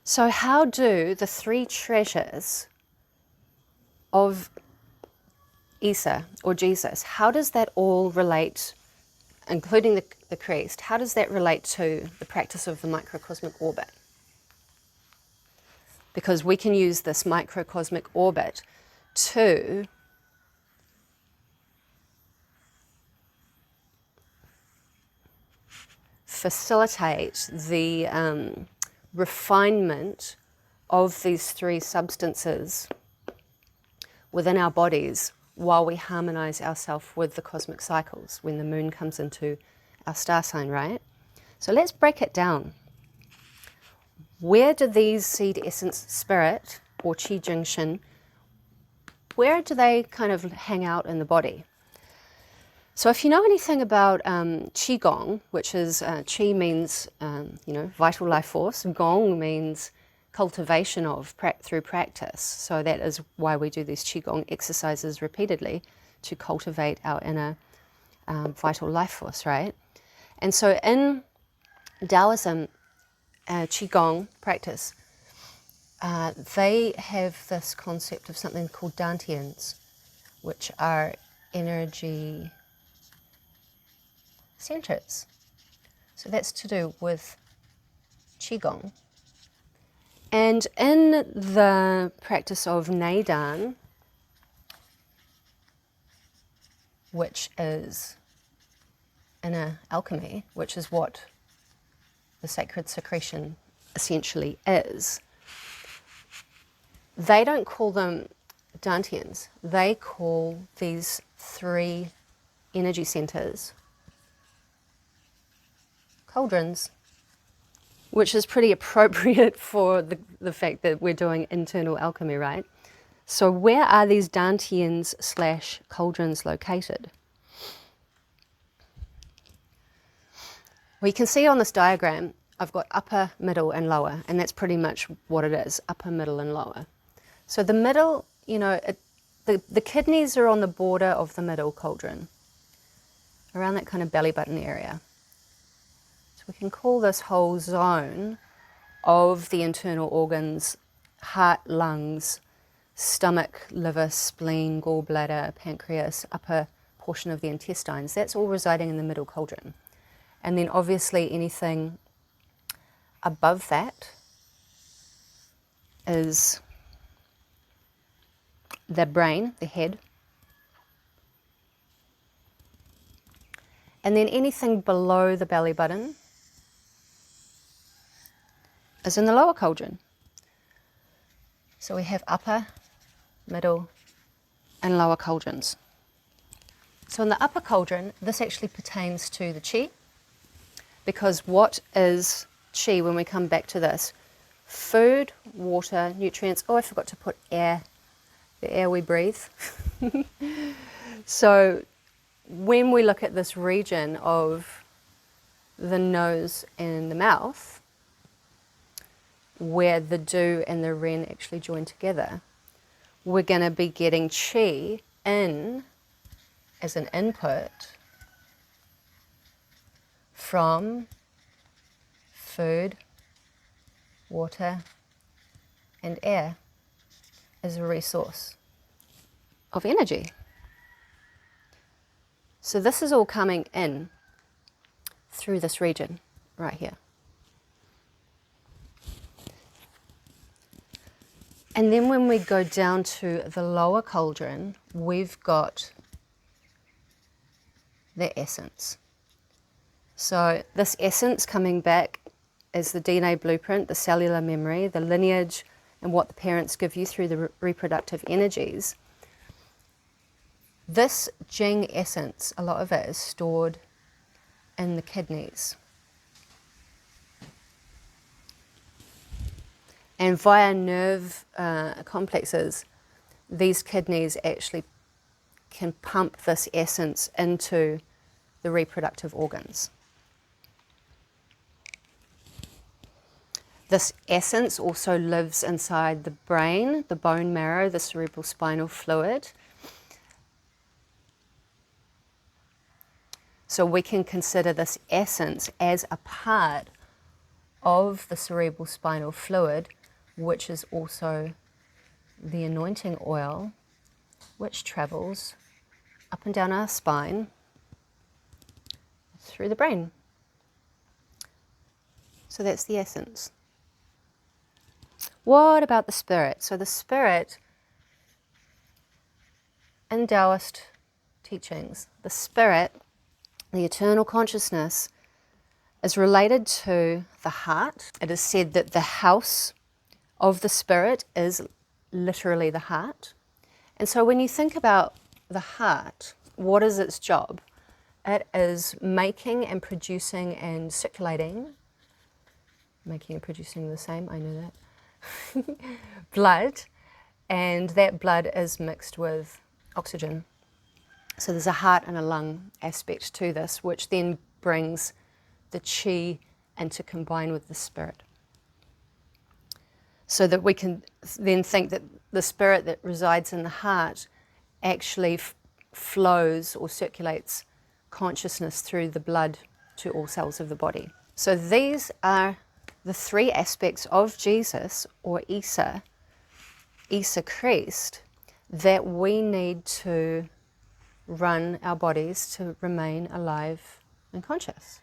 So how do the three treasures of IESA or Jesus, how does that all relate, including the CHRIOST, how does that relate to the practice of the microcosmic orbit? Because we can use this microcosmic orbit to facilitate the refinement of these three substances within our bodies while we harmonize ourselves with the cosmic cycles when the moon comes into our star sign, right? So let's break it down. Where do these seed essence spirit or Qi Jing Shin, where do they kind of hang out in the body? So if you know anything about Qigong, which is, Qi means, vital life force, Gong means cultivation of, through practice. So that is why we do these Qigong exercises repeatedly, to cultivate our inner vital life force, right? And so in Taoism, Qigong practice, they have this concept of something called dantians, which are energy centers. So that's to do with Qigong. And in the practice of Neidan, which is inner alchemy, which is what the Sacred Secretion essentially is, they don't call them dantians. They call these three energy centers cauldrons, which is pretty appropriate for the fact that we're doing internal alchemy, right? So where are these dantians / cauldrons located? Well, you can see on this diagram, I've got upper, middle, and lower, and that's pretty much what it is, upper, middle, and lower. So the middle, the kidneys are on the border of the middle cauldron, around that kind of belly button area. So we can call this whole zone of the internal organs, heart, lungs, stomach, liver, spleen, gallbladder, pancreas, upper portion of the intestines. That's all residing in the middle cauldron. And then obviously anything above that is the brain, the head. And then anything below the belly button is in the lower cauldron. So we have upper, middle, and lower cauldrons. So in the upper cauldron, this actually pertains to the Qi, because what is Qi when we come back to this? Food, water, nutrients. Oh, I forgot to put air, the air we breathe. So when we look at this region of the nose and the mouth, where the Du and the Ren actually join together, we're going to be getting Qi in as an input from food, water, and air as a resource of energy. So this is all coming in through this region right here. And then when we go down to the lower cauldron, we've got the essence. So this essence coming back is the DNA blueprint, the cellular memory, the lineage, and what the parents give you through the reproductive energies. This Jing essence, a lot of it is stored in the kidneys. And via nerve complexes, these kidneys actually can pump this essence into the reproductive organs. This essence also lives inside the brain, the bone marrow, the cerebral spinal fluid. So we can consider this essence as a part of the cerebral spinal fluid which is also the anointing oil, which travels up and down our spine through the brain. So that's the essence. What about the spirit? So the spirit, in Daoist teachings, the spirit, the eternal consciousness, is related to the heart. It is said that the house of the spirit is literally the heart. And so when you think about the heart, what is its job? It is making and producing and circulating, making and producing the same, I know that, blood, and that blood is mixed with oxygen. So there's a heart and a lung aspect to this, which then brings the chi into combine with the spirit. So that we can then think that the spirit that resides in the heart actually flows or circulates consciousness through the blood to all cells of the body. So these are the three aspects of Jesus, or IESA, CHRIOST, that we need to run our bodies to remain alive and conscious.